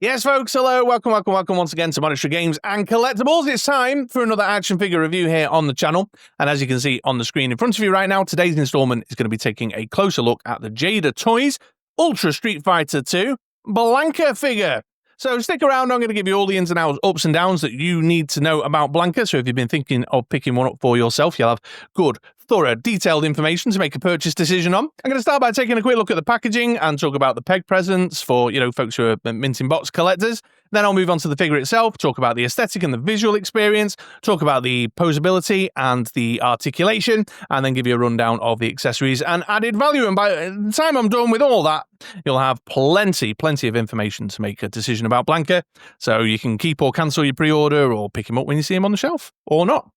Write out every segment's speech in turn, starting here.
Yes, folks, hello, welcome once again to MoDXtra Games and Collectibles. It's time for another action figure review here on the channel. And as you can see on the screen in front of you right now, today's installment is going to be taking a closer look at the Jada Toys Ultra Street Fighter 2 Blanka figure. So stick around, I'm going to give you all the ins and outs, ups and downs that you need to know about Blanka. So if you've been thinking of picking one up for yourself, you'll have good, thorough, detailed information to make a purchase decision on. I'm going to start by taking a quick look at the packaging and talk about the peg presents for, folks who are minting box collectors. Then I'll move on to the figure itself, talk about the aesthetic and the visual experience, talk about the posability and the articulation, and then give you a rundown of the accessories and added value. And by the time I'm done with all that, you'll have plenty of information to make a decision about Blanka. So you can keep or cancel your pre-order or pick him up when you see him on the shelf or not,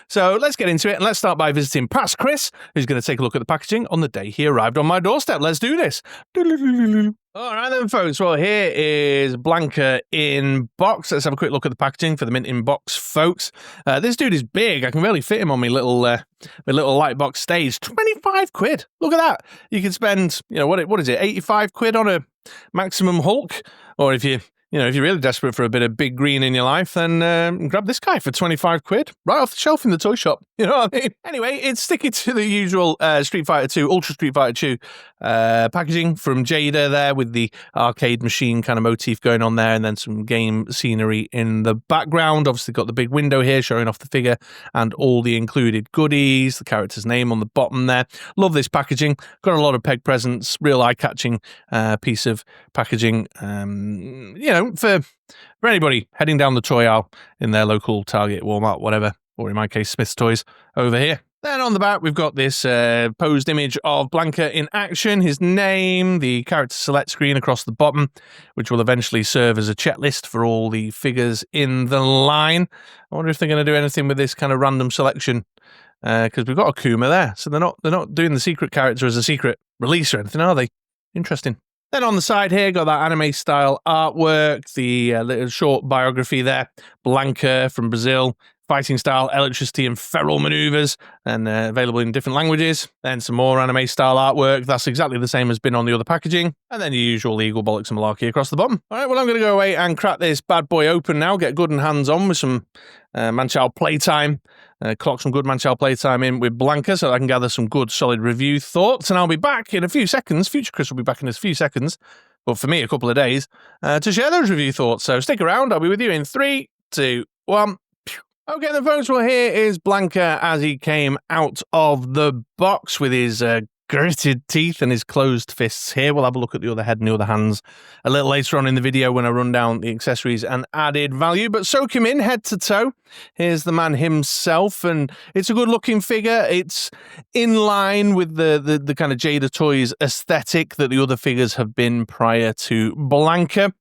So let's get into it, and let's start by visiting past Chris, who's going to take a look at the packaging on the day he arrived on my doorstep. Let's do this. All right then, folks. Well, here is Blanka in box. Let's have a quick look at the packaging for the mint in box, folks. This dude is big. I can really fit him on my little light box stage. 25 quid. Look at that. You can spend, what is it? 85 quid on a maximum Hulk, or if you're really desperate for a bit of big green in your life, then grab this guy for 25 quid right off the shelf in the toy shop. You know what I mean? Anyway, it's sticking to the usual Street Fighter 2, Ultra Street Fighter 2 packaging from Jada there, with the arcade machine kind of motif going on there, and then some game scenery in the background. Obviously got the big window here showing off the figure and all the included goodies, the character's name on the bottom there. Love this packaging. Got a lot of peg presents, real eye-catching piece of packaging, for anybody heading down the toy aisle in their local Target, Walmart, whatever, or in my case, Smith's Toys over here. Then on the back, we've got this posed image of Blanka in action, his name, the character select screen across the bottom, which will eventually serve as a checklist for all the figures in the line. I wonder if they're going to do anything with this kind of random selection, because we've got Akuma there, so they're not doing the secret character as a secret release or anything, are they? Interesting. Then on the side here, got that anime-style artwork, the little short biography there, Blanka from Brazil, fighting style, electricity and feral maneuvers, and available in different languages. Then some more anime-style artwork. That's exactly the same as been on the other packaging. And then your usual legal bollocks and malarkey across the bottom. All right, well, I'm going to go away and crack this bad boy open now, get good and hands-on with some man-child playtime. Clock some good man-child playtime in with Blanka so I can gather some good, solid review thoughts. And I'll be back in a few seconds. Future Chris will be back in a few seconds, but for me, a couple of days, to share those review thoughts. So stick around. I'll be with you in 3, 2, 1. Okay, then, folks, well, here is Blanka as he came out of the box with his gritted teeth and his closed fists here. We'll have a look at the other head and the other hands a little later on in the video when I run down the accessories and added value. But soak him in head to toe. Here's the man himself, and it's a good-looking figure. It's in line with the kind of Jada Toys aesthetic that the other figures have been prior to Blanka.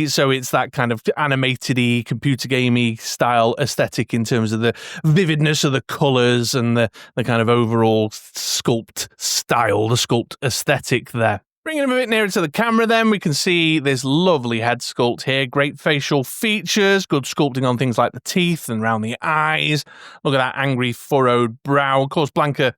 So it's that kind of animated-y, computer gamey style aesthetic in terms of the vividness of the colours and the kind of overall sculpt style, the sculpt aesthetic there. Bringing him a bit nearer to the camera then, we can see this lovely head sculpt here. Great facial features, good sculpting on things like the teeth and around the eyes. Look at that angry furrowed brow. Of course, Blanka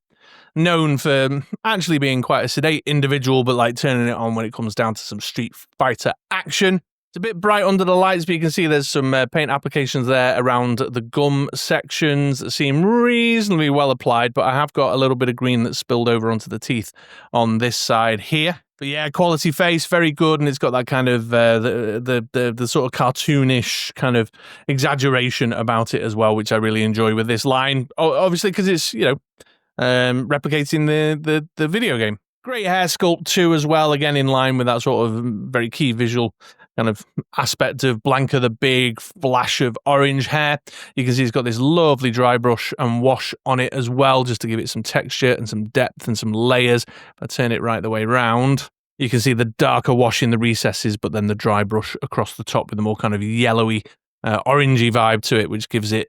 known for actually being quite a sedate individual, but like turning it on when it comes down to some Street Fighter action. It's a bit bright under the lights, but you can see there's some paint applications there around the gum sections that seem reasonably well applied, but I have got a little bit of green that's spilled over onto the teeth on this side here. But yeah, quality face, very good, and it's got that kind of the sort of cartoonish kind of exaggeration about it as well, which I really enjoy with this line. Obviously, because it's replicating the video game. Great hair sculpt too, as well. Again, in line with that sort of very key visual kind of aspect of Blanka, the big flash of orange hair. You can see he's got this lovely dry brush and wash on it as well, just to give it some texture and some depth and some layers. If I turn it right the way round, you can see the darker wash in the recesses, but then the dry brush across the top with the more kind of yellowy, orangey vibe to it, which gives it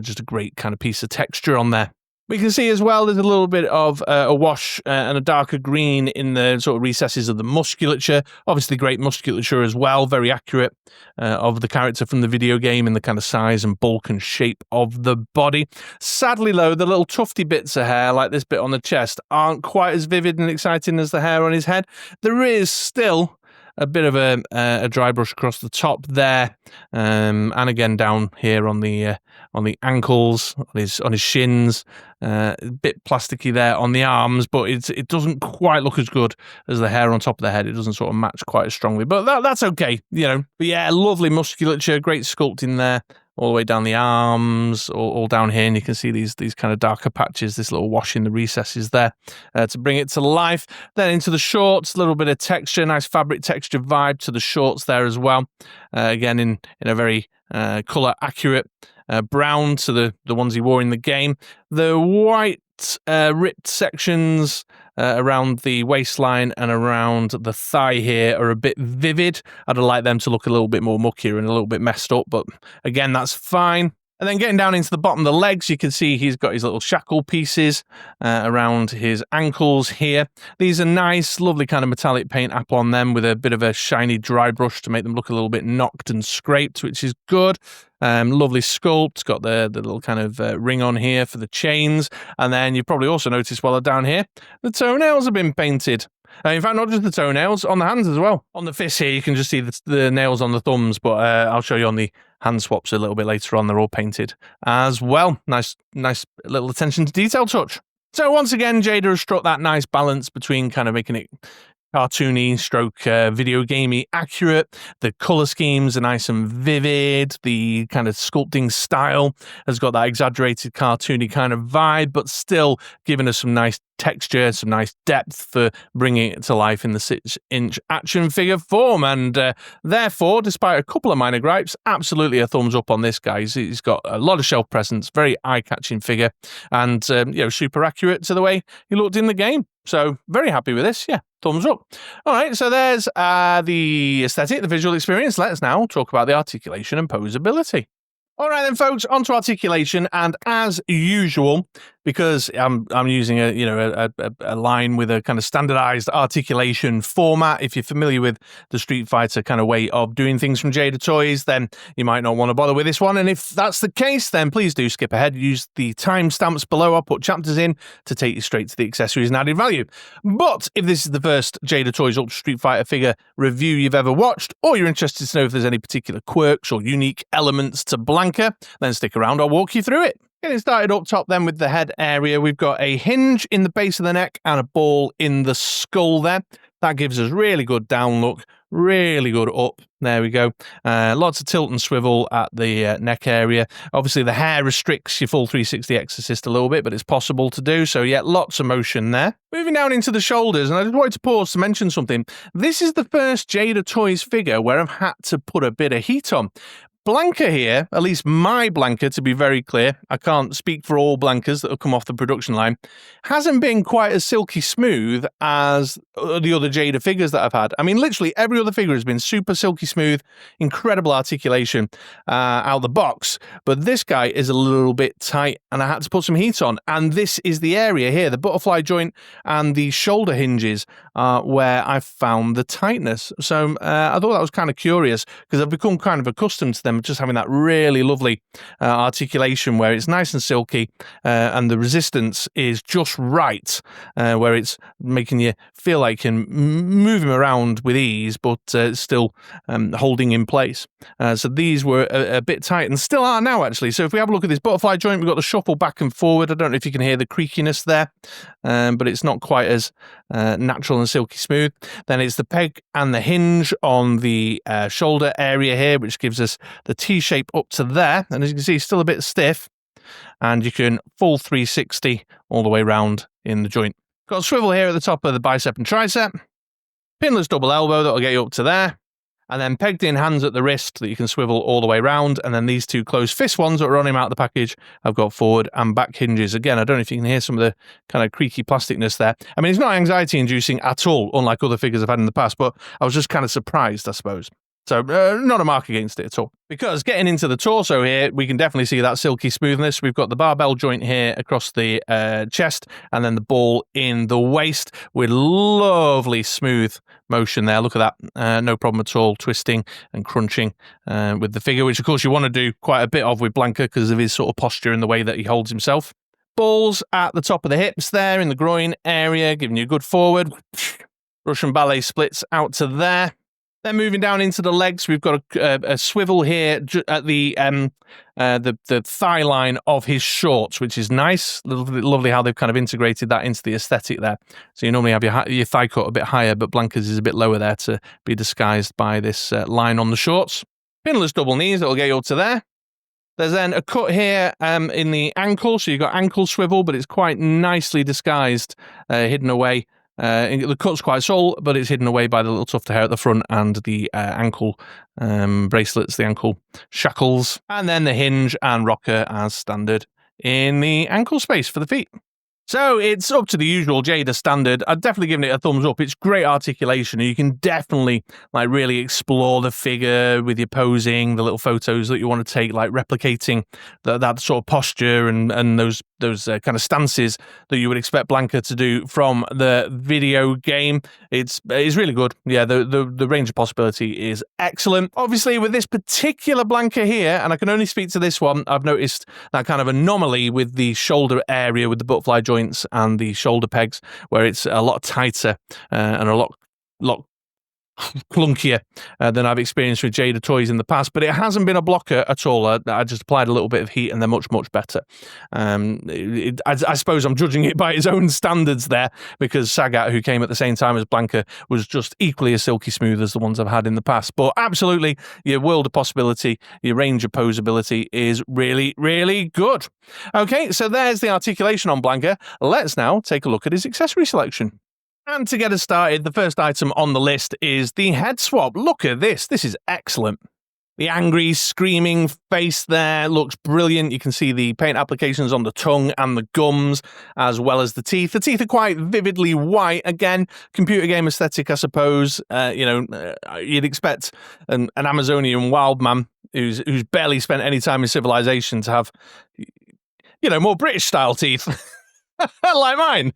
just a great kind of piece of texture on there. We can see as well there's a little bit of a wash and a darker green in the sort of recesses of the musculature. Obviously great musculature as well, very accurate of the character from the video game in the kind of size and bulk and shape of the body. Sadly though, the little tufty bits of hair, like this bit on the chest, aren't quite as vivid and exciting as the hair on his head. There is still a bit of a dry brush across the top there, and again down here on the ankles, on his shins. A bit plasticky there on the arms, but it doesn't quite look as good as the hair on top of the head. It doesn't sort of match quite as strongly, but that's okay, you know. But yeah, lovely musculature, great sculpting there, all the way down the arms, all down here, and you can see these kind of darker patches, this little wash in the recesses there, to bring it to life. Then into the shorts, a little bit of texture, nice fabric texture vibe to the shorts there as well. Again, in a very color accurate brown to the ones he wore in the game. The white ripped sections around the waistline and around the thigh here are a bit vivid. I'd like them to look a little bit more muckier and a little bit messed up, but again, that's fine. And then getting down into the bottom of the legs, you can see he's got his little shackle pieces around his ankles here. These are nice, lovely kind of metallic paint apple on them with a bit of a shiny dry brush to make them look a little bit knocked and scraped, which is good. Lovely sculpt, got the little kind of ring on here for the chains. And then you've probably also noticed while they're down here, the toenails have been painted. In fact, not just the toenails, on the hands as well. On the fists here, you can just see the nails on the thumbs, but I'll show you on the hand swaps a little bit later on. They're all painted as well. Nice little attention to detail touch. So once again, Jada has struck that nice balance between kind of making it cartoony stroke video gamey accurate. The color schemes are nice and vivid. The kind of sculpting style has got that exaggerated cartoony kind of vibe, but still giving us some nice texture, some nice depth for bringing it to life in the 6-inch action figure form. And therefore, despite a couple of minor gripes, absolutely a thumbs up on this guy. He's got a lot of shelf presence, very eye-catching figure, and super accurate to the way he looked in the game. So very happy with this. Yeah, thumbs up. All right, so there's the aesthetic, the visual experience. Let's now talk about the articulation and posability. All right then, folks, on to articulation, and as usual, because I'm using a line with a kind of standardized articulation format. If you're familiar with the Street Fighter kind of way of doing things from Jada Toys, then you might not want to bother with this one. And if that's the case, then please do skip ahead. Use the timestamps below. I'll put chapters in to take you straight to the accessories and added value. But if this is the first Jada Toys Ultra Street Fighter figure review you've ever watched, or you're interested to know if there's any particular quirks or unique elements to Blanka, then stick around. I'll walk you through it. Getting started up top then with the head area, we've got a hinge in the base of the neck and a ball in the skull there. That gives us really good down look, really good up. There we go. Lots of tilt and swivel at the neck area. Obviously, the hair restricts your full 360 Exorcist a little bit, but it's possible to do. So, yeah, lots of motion there. Moving down into the shoulders, and I just wanted to pause to mention something. This is the first Jada Toys figure where I've had to put a bit of heat on. Blanka here, at least my Blanka, to be very clear, I can't speak for all Blankas that have come off the production line, hasn't been quite as silky smooth as the other Jada figures that I've had. I mean, literally every other figure has been super silky smooth, incredible articulation out the box, but this guy is a little bit tight, and I had to put some heat on, and this is the area here, the butterfly joint and the shoulder hinges where I found the tightness. So I thought that was kind of curious, because I've become kind of accustomed to them just having that really lovely articulation where it's nice and silky and the resistance is just right, where it's making you feel like you can move him around with ease, but still holding in place. So these were a bit tight and still are now, actually. So if we have a look at this butterfly joint, we've got the shuffle back and forward. I don't know if you can hear the creakiness there, but it's not quite as natural and silky smooth. Then it's the peg and the hinge on the shoulder area here, which gives us the T-shape up to there, and as you can see, still a bit stiff, and you can full 360 all the way around in the joint. Got a swivel here at the top of the bicep and tricep, pinless double elbow that'll get you up to there, and then pegged in hands at the wrist that you can swivel all the way around, and then these two closed fist ones that are on him out of the package, I've got forward and back hinges. Again, I don't know if you can hear some of the kind of creaky plasticness there. I mean, it's not anxiety inducing at all, unlike other figures I've had in the past, but I was just kind of surprised, I suppose. So not a mark against it at all. Because getting into the torso here, we can definitely see that silky smoothness. We've got the barbell joint here across the chest, and then the ball in the waist with lovely smooth motion there. Look at that. No problem at all. Twisting and crunching with the figure, which of course you want to do quite a bit of with Blanka because of his sort of posture and the way that he holds himself. Balls at the top of the hips there in the groin area, giving you a good forward. Russian ballet splits out to there. Then moving down into the legs, we've got a swivel here at the thigh line of his shorts, which is nice. Lovely how they've kind of integrated that into the aesthetic there. So you normally have your thigh cut a bit higher, but Blanka's is a bit lower there to be disguised by this line on the shorts. Pinless double knees, that'll get you up to there. There's then a cut here in the ankle, so you've got ankle swivel, but it's quite nicely disguised, hidden away. The cut's quite subtle, but it's hidden away by the little tuft of hair at the front and the ankle bracelets, the ankle shackles, and then the hinge and rocker as standard in the ankle space for the feet. So it's up to the usual Jada standard. I'd definitely give it a thumbs up. It's great articulation. You can definitely like really explore the figure with your posing, the little photos that you want to take, like replicating that sort of posture and those kind of stances that you would expect Blanka to do from the video game. It's really good. Yeah, the range of possibility is excellent. Obviously, with this particular Blanka here, and I can only speak to this one, I've noticed that kind of anomaly with the shoulder area with the butterfly joints and the shoulder pegs, where it's a lot tighter and a lot clunkier than I've experienced with Jada Toys in the past, but it hasn't been a blocker at all. I just applied a little bit of heat and they're much better. I suppose I'm judging it by its own standards there, because Sagat, who came at the same time as Blanka, was just equally as silky smooth as the ones I've had in the past. But absolutely, your world of possibility, your range of posability is really good. Okay, so there's the articulation on Blanka. Let's now take a look at his accessory selection. And to get us started, the first item on the list is the head swap. Look at this. This is excellent. The angry, screaming face there looks brilliant. You can see the paint applications on the tongue and the gums, as well as the teeth. The teeth are quite vividly white. Again, computer game aesthetic, I suppose. You'd expect an Amazonian wild man who's barely spent any time in civilization to have, more British-style teeth. Like mine.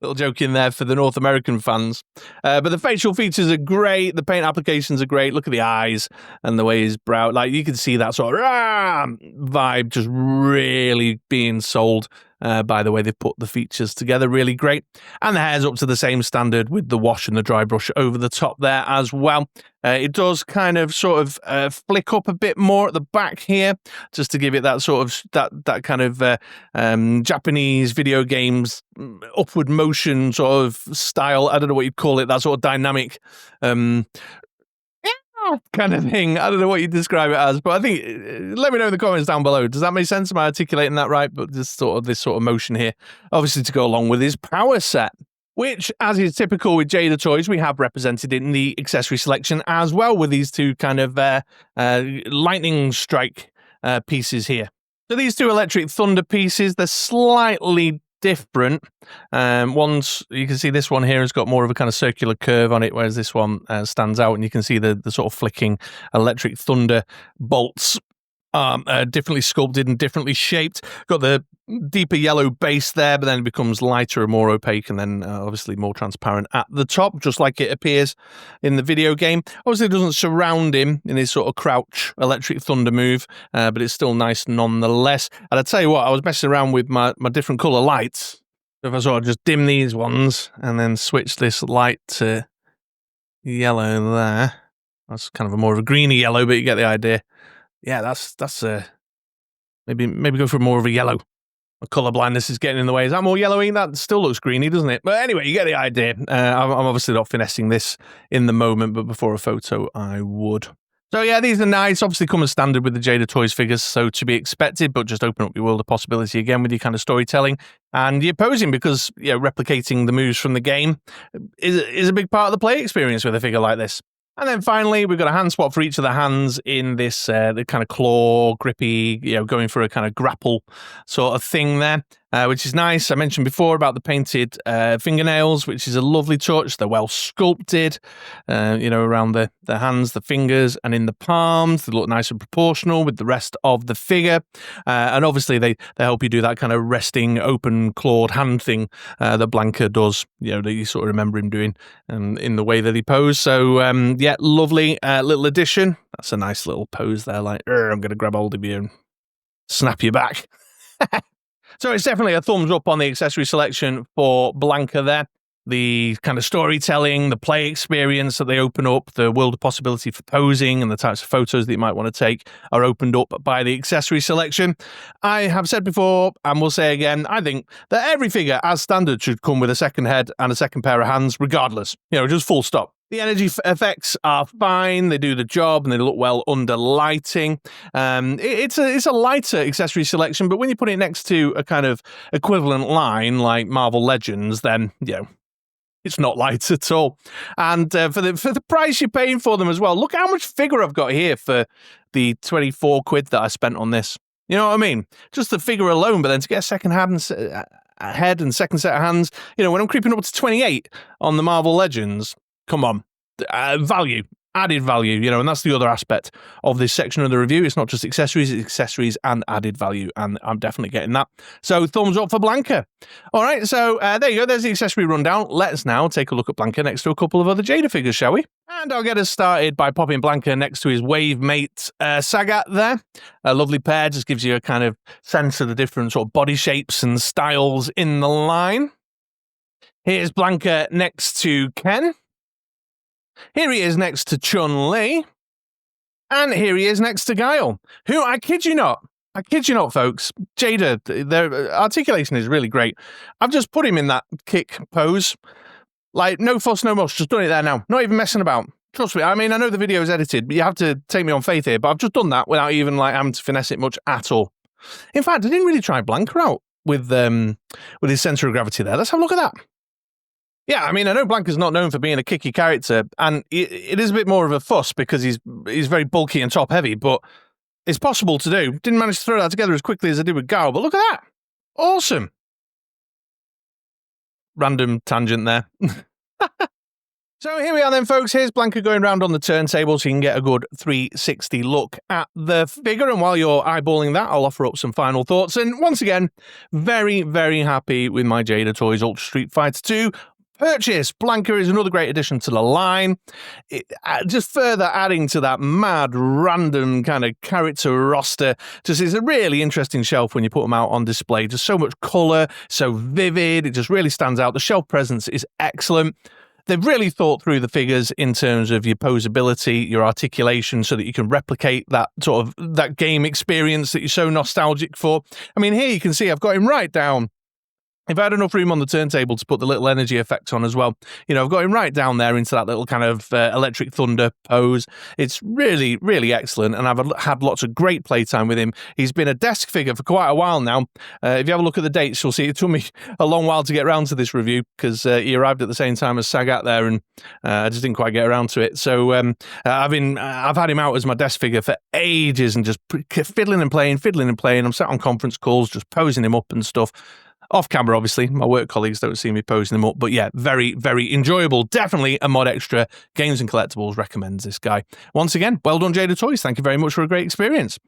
Little joke in there for the North American fans. But the facial features are great. The paint applications are great. Look at the eyes and the way his brow, like you can see that sort of vibe just really being sold by the way they've put the features together. Really great. And the hair's up to the same standard with the wash and the dry brush over the top there as well. It does kind of sort of flick up a bit more at the back here, just to give it that sort of that kind of Japanese video games upward motion sort of style. I don't know what you'd call it. That sort of dynamic kind of thing. I don't know what you describe it as, but I think let me know in the comments down below. Does that make sense? Am I articulating that right? But this sort of motion here, obviously to go along with his power set, which, as is typical with Jada Toys, we have represented in the accessory selection as well, with these two kind of lightning strike pieces here. So these two electric thunder pieces, they're slightly different. One's, you can see this one here has got more of a kind of circular curve on it, whereas this one stands out, and you can see the sort of flicking electric thunder bolts differently sculpted and differently shaped. Got the deeper yellow base there, but then it becomes lighter and more opaque, and then obviously more transparent at the top, just like it appears in the video game. Obviously it doesn't surround him in his sort of crouch electric thunder move, but it's still nice nonetheless. And I tell you what, I was messing around with my different colour lights. If I sort of just dim these ones and then switch this light to yellow there, that's kind of a more of a greeny yellow, but you get the idea. Yeah, that's maybe go for more of a yellow. My colour blindness is getting in the way. Is that more yellowy? That still looks greeny, doesn't it? But anyway, you get the idea. I'm obviously not finessing this in the moment, but before a photo, I would. So yeah, these are nice. Obviously come as standard with the Jada Toys figures, so to be expected, but just open up your world of possibility again with your kind of storytelling and your posing, because replicating the moves from the game is a big part of the play experience with a figure like this. And then finally, we've got a hand swap for each of the hands in this the kind of claw, grippy, going for a kind of grapple sort of thing there, which is nice. I mentioned before about the painted fingernails, which is a lovely touch. They're well sculpted, around the hands, the fingers, and in the palms. They look nice and proportional with the rest of the figure. And obviously, they help you do that kind of resting, open clawed hand thing that Blanka does, that you sort of remember him doing in the way that he posed. So, lovely little addition. That's a nice little pose there, like, I'm going to grab hold of you and snap you back. So it's definitely a thumbs up on the accessory selection for Blanka there. the kind of storytelling, the play experience that they open up, the world of possibility for posing and the types of photos that you might want to take are opened up by the accessory selection. I have said before, and will say again, I think that every figure as standard should come with a second head and a second pair of hands regardless, just full stop. The energy effects are fine, they do the job, and they look well under lighting. It's a lighter accessory selection, but when you put it next to a kind of equivalent line like Marvel Legends, then, it's not light at all. And for the price you're paying for them as well, look how much figure I've got here for the 24 quid that I spent on this. You know what I mean? Just the figure alone, but then to get a second head and second set of hands, when I'm creeping up to 28 on the Marvel Legends, come on, value, added value, and that's the other aspect of this section of the review. It's not just accessories, it's accessories and added value, and I'm definitely getting that. So thumbs up for Blanka. All right, so there you go. There's the accessory rundown. Let's now take a look at Blanka next to a couple of other Jada figures, shall we? And I'll get us started by popping Blanka next to his wave mate Sagat there. A lovely pair, just gives you a kind of sense of the different sort of body shapes and styles in the line. Here's Blanka next to Ken. Here he is next to Chun-Li. And here he is next to Guile, who, I kid you not, folks, Jada, their articulation is really great. I've just put him in that kick pose. Like, no fuss, no muss, just done it there now. Not even messing about. Trust me, I mean, I know the video is edited, but you have to take me on faith here, but I've just done that without even, having to finesse it much at all. In fact, I didn't really try Blanka out with his centre of gravity there. Let's have a look at that. Yeah, I mean, I know Blanka's not known for being a kicky character, and it is a bit more of a fuss because he's very bulky and top-heavy, but it's possible to do. Didn't manage to throw that together as quickly as I did with Gao, but look at that. Awesome. Random tangent there. So here we are then, folks. Here's Blanka going around on the turntable so you can get a good 360 look at the figure. And while you're eyeballing that, I'll offer up some final thoughts. And once again, very, very happy with my Jada Toys Ultra Street Fighter 2 purchase. Blanka is another great addition to the line. Just further adding to that mad, random kind of character roster. Just is a really interesting shelf when you put them out on display. Just so much colour, so vivid. It just really stands out. The shelf presence is excellent. They've really thought through the figures in terms of your posability, your articulation, so that you can replicate that sort of that game experience that you're so nostalgic for. I mean, here you can see I've got him right down. If I had enough room on the turntable to put the little energy effect on as well, I've got him right down there into that little kind of electric thunder pose. It's really, really excellent, and I've had lots of great playtime with him. He's been a desk figure for quite a while now. If you have a look at the dates, you'll see it took me a long while to get around to this review because he arrived at the same time as Sagat there, and I just didn't quite get around to it. So I've had him out as my desk figure for ages and just fiddling and playing. I'm sat on conference calls just posing him up and stuff. Off camera, obviously. My work colleagues don't see me posing them up. But yeah, very, very enjoyable. Definitely a MoDXtra Games and Collectibles recommends this guy. Once again, well done, Jada Toys. Thank you very much for a great experience.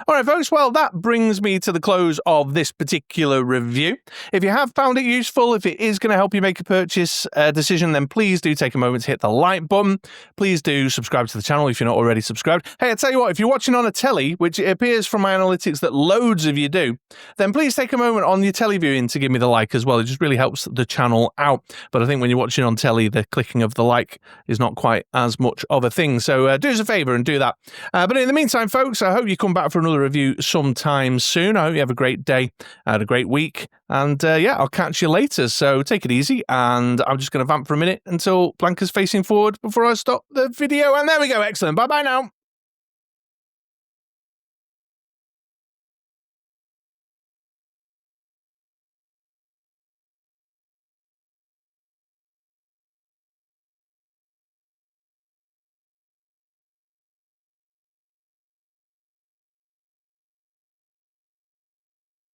All right, folks. Well, that brings me to the close of this particular review. If you have found it useful, if it is going to help you make a purchase decision, then please do take a moment to hit the like button. Please do subscribe to the channel if you're not already subscribed. Hey, I tell you what, if you're watching on a telly, which it appears from my analytics that loads of you do, then please take a moment on your telly viewing to give me the like as well. It just really helps the channel out. But I think when you're watching on telly, the clicking of the like is not quite as much of a thing. So do us a favour and do that. But in the meantime, folks, I hope you come back for another review sometime soon. I hope you have a great day, had a great week. And yeah, I'll catch you later. So take it easy. And I'm just going to vamp for a minute until Blanka's facing forward before I stop the video. And there we go. Excellent. Bye-bye now.